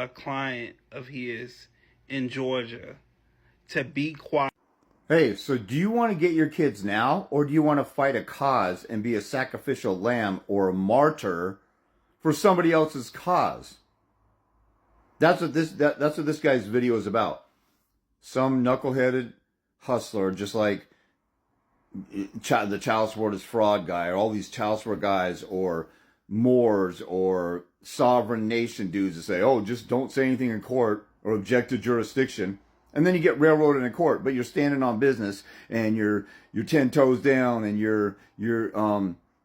a client of his in Georgia to be quiet. Hey, so do you want to get your kids now, or do you want to fight a cause and be a sacrificial lamb or a martyr for somebody else's cause? That's what this guy's video is about. Some knuckleheaded hustler, just like the child support is fraud guy, or all these child support guys, or Moors, or sovereign nation dudes that say, oh, just don't say anything in court or object to jurisdiction. And then you get railroaded in court, but you're standing on business and you're 10 toes down and you're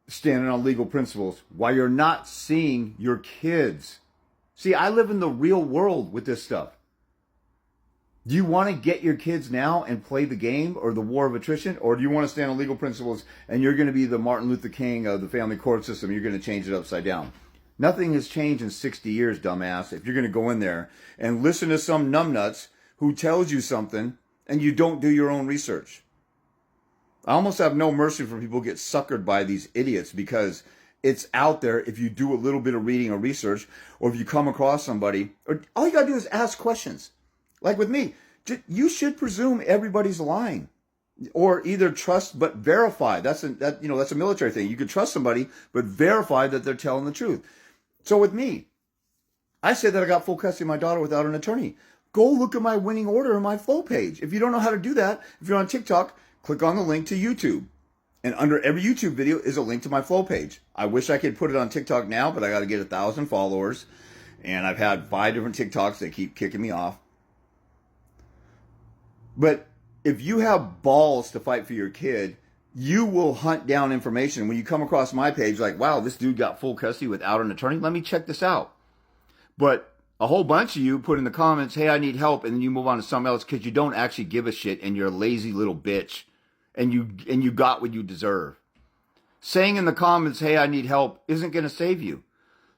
standing on legal principles while you're not seeing your kids. See, I live in the real world with this stuff. Do you want to get your kids now and play the game or the war of attrition? Or do you want to stand on legal principles and you're going to be the Martin Luther King of the family court system? You're going to change it upside down. Nothing has changed in 60 years, dumbass. If you're going to go in there and listen to some numbnuts who tells you something and you don't do your own research. I almost have no mercy for people who get suckered by these idiots, because it's out there if you do a little bit of reading or research, or if you come across somebody, or all you got to do is ask questions. Like with me, you should presume everybody's lying, or either trust but verify. That's a military thing. You could trust somebody but verify that they're telling the truth. So with me, I said that I got full custody of my daughter without an attorney. Go look at my winning order on my flow page. If you don't know how to do that, if you're on TikTok, click on the link to YouTube. And under every YouTube video is a link to my flow page. I wish I could put it on TikTok now, but I got to get 1,000 followers. And I've had 5 different TikToks that keep kicking me off. But if you have balls to fight for your kid, you will hunt down information. When you come across my page, like, wow, this dude got full custody without an attorney. Let me check this out. But a whole bunch of you put in the comments, hey, I need help, and then you move on to something else because you don't actually give a shit and you're a lazy little bitch and you got what you deserve. Saying in the comments, hey, I need help, isn't going to save you.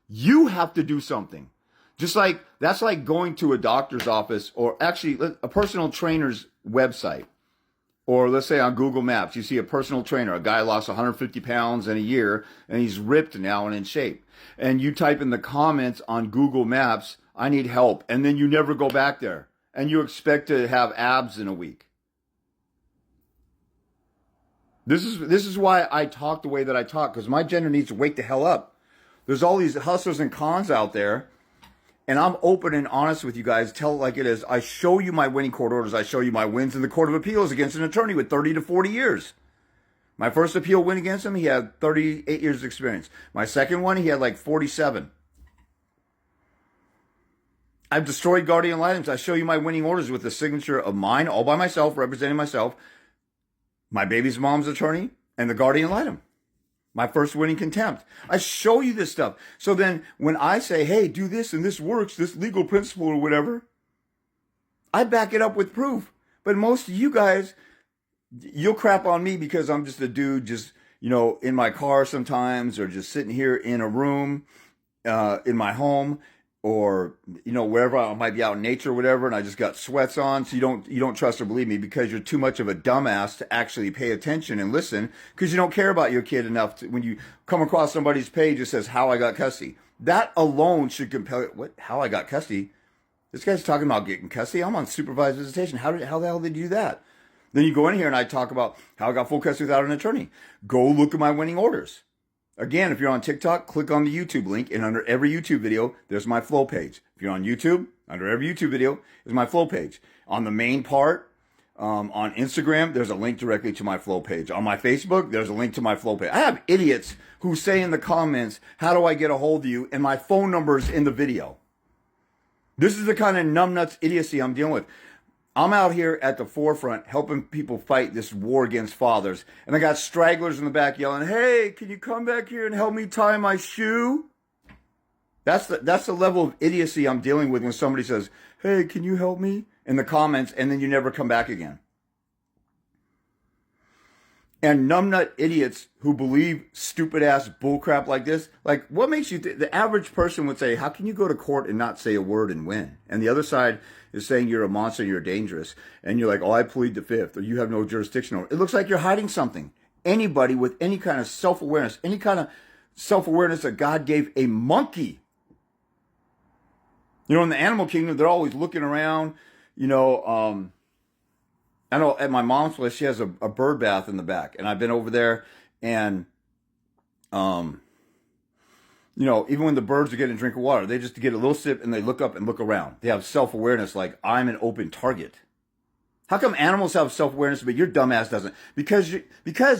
You have to do something. Just like, that's like going to a doctor's office, or actually a personal trainer's website. Or let's say on Google Maps, you see a personal trainer, a guy lost 150 pounds in a year and he's ripped now and in shape. And you type in the comments on Google Maps, I need help. And then you never go back there. And you expect to have abs in a week. This is why I talk the way that I talk, because my gender needs to wake the hell up. There's all these hustlers and cons out there. And I'm open and honest with you guys. Tell it like it is. I show you my winning court orders. I show you my wins in the Court of Appeals against an attorney with 30 to 40 years. My first appeal win against him, he had 38 years of experience. My second one, he had like 47. I've destroyed guardian items. I show you my winning orders with the signature of mine, all by myself, representing myself, my baby's mom's attorney, and the guardian item. My first winning contempt. I show you this stuff. So then when I say, hey, do this and this works, this legal principle or whatever, I back it up with proof. But most of you guys, you'll crap on me because I'm just a dude just, in my car sometimes, or just sitting here in a room, in my home, or, wherever I might be out in nature or whatever, and I just got sweats on. So you don't trust or believe me because you're too much of a dumbass to actually pay attention and listen, because you don't care about your kid enough to, when you come across somebody's page that says how I got custody. That alone should compel it. What? How I got custody? This guy's talking about getting custody. I'm on supervised visitation. How the hell did you do that? Then you go in here and I talk about how I got full custody without an attorney. Go look at my winning orders. Again, if you're on TikTok, click on the YouTube link, and under every YouTube video, there's my flow page. If you're on YouTube, under every YouTube video is my flow page. On the main part, on Instagram, there's a link directly to my flow page. On my Facebook, there's a link to my flow page. I have idiots who say in the comments, how do I get a hold of you? And my phone number's in the video. This is the kind of numbnuts idiocy I'm dealing with. I'm out here at the forefront helping people fight this war against fathers. And I got stragglers in the back yelling, hey, can you come back here and help me tie my shoe? That's the level of idiocy I'm dealing with when somebody says, hey, can you help me? In the comments, and then you never come back again. And numbnut idiots who believe stupid ass bullcrap like this, like what makes you, the average person would say, how can you go to court and not say a word and win? And the other side is saying you're a monster, you're dangerous. And you're like, oh, I plead the fifth, or you have no jurisdiction over it. It looks like you're hiding something. Anybody with any kind of self-awareness, that God gave a monkey, You know, in the animal kingdom, they're always looking around. You know, I know at my mom's place, she has a bird bath in the back, and I've been over there, and you know, even when the birds are getting a drink of water, they just get a little sip and they look up and look around. They have self-awareness, like I'm an open target. How come animals have self-awareness, but your dumbass doesn't? Because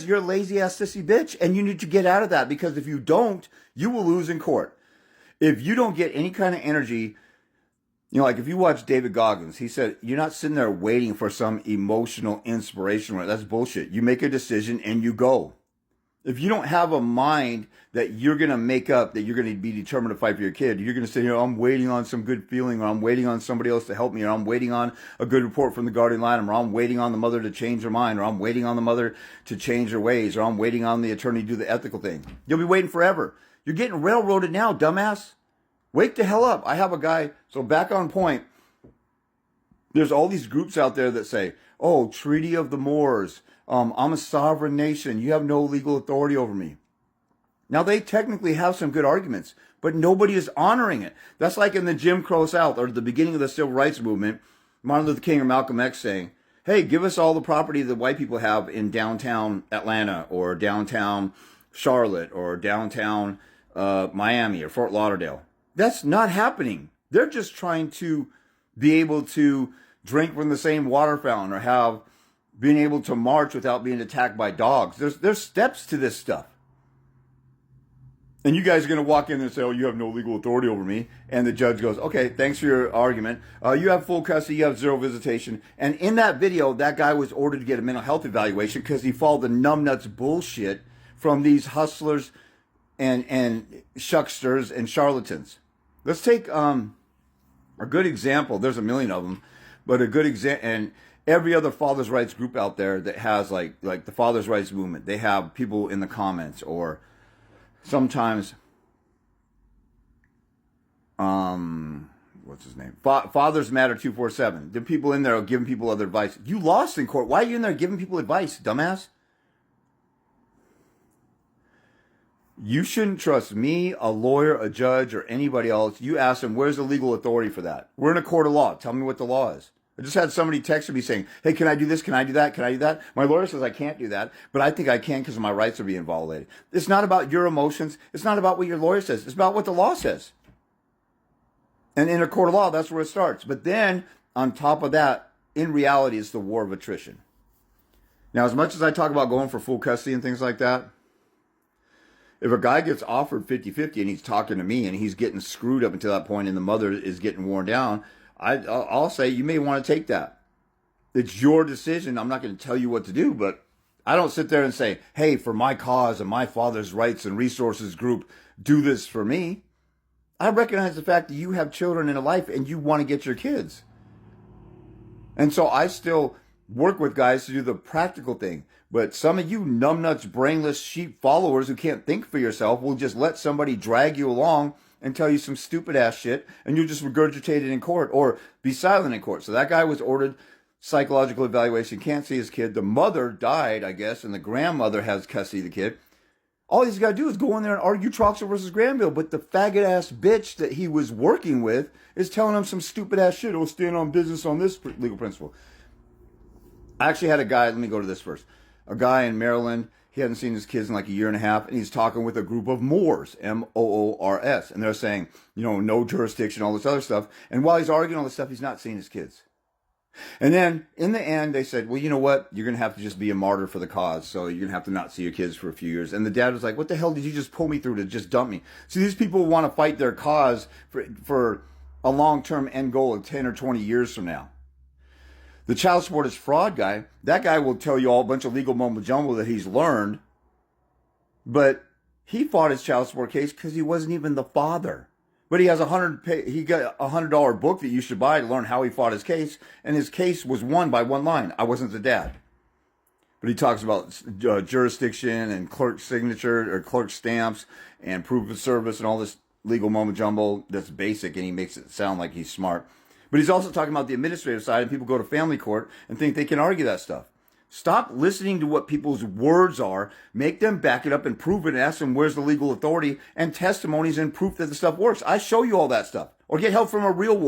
you're a lazy-ass sissy bitch, and you need to get out of that, because if you don't, you will lose in court. If you don't get any kind of energy, you know, like if you watch David Goggins, he said, you're not sitting there waiting for some emotional inspiration. That's bullshit. You make a decision and you go. If you don't have a mind that you're going to make up, that you're going to be determined to fight for your kid, you're going to say, you know, I'm waiting on some good feeling, or I'm waiting on somebody else to help me, or I'm waiting on a good report from the guardian lion, or I'm waiting on the mother to change her mind, or I'm waiting on the mother to change her ways, or I'm waiting on the attorney to do the ethical thing. You'll be waiting forever. You're getting railroaded now, dumbass. Wake the hell up. I have a guy, so back on point, there's all these groups out there that say, oh, Treaty of the Moors, I'm a sovereign nation, you have no legal authority over me. Now, they technically have some good arguments, but nobody is honoring it. That's like in the Jim Crow South, or the beginning of the Civil Rights Movement, Martin Luther King or Malcolm X saying, hey, give us all the property that white people have in downtown Atlanta, or downtown Charlotte, or downtown Miami, or Fort Lauderdale. That's not happening. They're just trying to be able to drink from the same water fountain, or have being able to march without being attacked by dogs. There's steps to this stuff. And you guys are going to walk in and say, oh, you have no legal authority over me. And the judge goes, okay, thanks for your argument. You have full custody. You have zero visitation. And in that video, that guy was ordered to get a mental health evaluation because he followed the numbnuts bullshit from these hustlers and shucksters and charlatans. Let's take a good example. There's a million of them. But a good example, and every other father's rights group out there that has like the father's rights movement, they have people in the comments, or sometimes, what's his name? Fathers Matter 247. The people in there are giving people other advice. You lost in court. Why are you in there giving people advice, dumbass? You shouldn't trust me, a lawyer, a judge, or anybody else. You ask them, where's the legal authority for that? We're in a court of law. Tell me what the law is. I just had somebody text me saying, hey, can I do this? Can I do that? Can I do that? My lawyer says I can't do that, but I think I can because my rights are being violated. It's not about your emotions. It's not about what your lawyer says. It's about what the law says. And in a court of law, that's where it starts. But then, on top of that, in reality, it's the war of attrition. Now, as much as I talk about going for full custody and things like that, if a guy gets offered 50-50 and he's talking to me and he's getting screwed up until that point and the mother is getting worn down, I'll say you may want to take that. It's your decision. I'm not going to tell you what to do, but I don't sit there and say, hey, for my cause and my father's rights and resources group, do this for me. I recognize the fact that you have children in a life and you want to get your kids. And so I still work with guys to do the practical thing. But some of you numbnuts, brainless sheep followers who can't think for yourself will just let somebody drag you along and tell you some stupid ass shit, and you'll just regurgitate it in court or be silent in court. So that guy was ordered psychological evaluation, can't see his kid. The mother died, I guess, and the grandmother has custody of the kid. All he's got to do is go in there and argue Troxel versus Granville. But the faggot ass bitch that he was working with is telling him some stupid ass shit. Oh, stand on business on this legal principle. I actually had a guy, let me go to this first. A guy in Maryland, he hadn't seen his kids in like a year and a half, and he's talking with a group of Moors, M-O-O-R-S, and they're saying, you know, no jurisdiction, all this other stuff. And while he's arguing all this stuff, he's not seeing his kids. And then in the end, they said, well, you know what? You're going to have to just be a martyr for the cause. So you're going to have to not see your kids for a few years. And the dad was like, what the hell did you just pull me through to just dump me? See, these people want to fight their cause for a long-term end goal of 10 or 20 years from now. The child support is fraud guy, that guy will tell you all a bunch of legal mumbo jumbo that he's learned. But he fought his child support case because he wasn't even the father. But he has he got a $100 book that you should buy to learn how he fought his case. And his case was won by one line. I wasn't the dad. But he talks about jurisdiction and clerk signature or clerk stamps and proof of service and all this legal mumbo jumbo that's basic, and he makes it sound like he's smart. But he's also talking about the administrative side, and people go to family court and think they can argue that stuff. Stop listening to what people's words are. Make them back it up and prove it and ask them where's the legal authority and testimonies and proof that the stuff works. I show you all that stuff. or get help from a real war.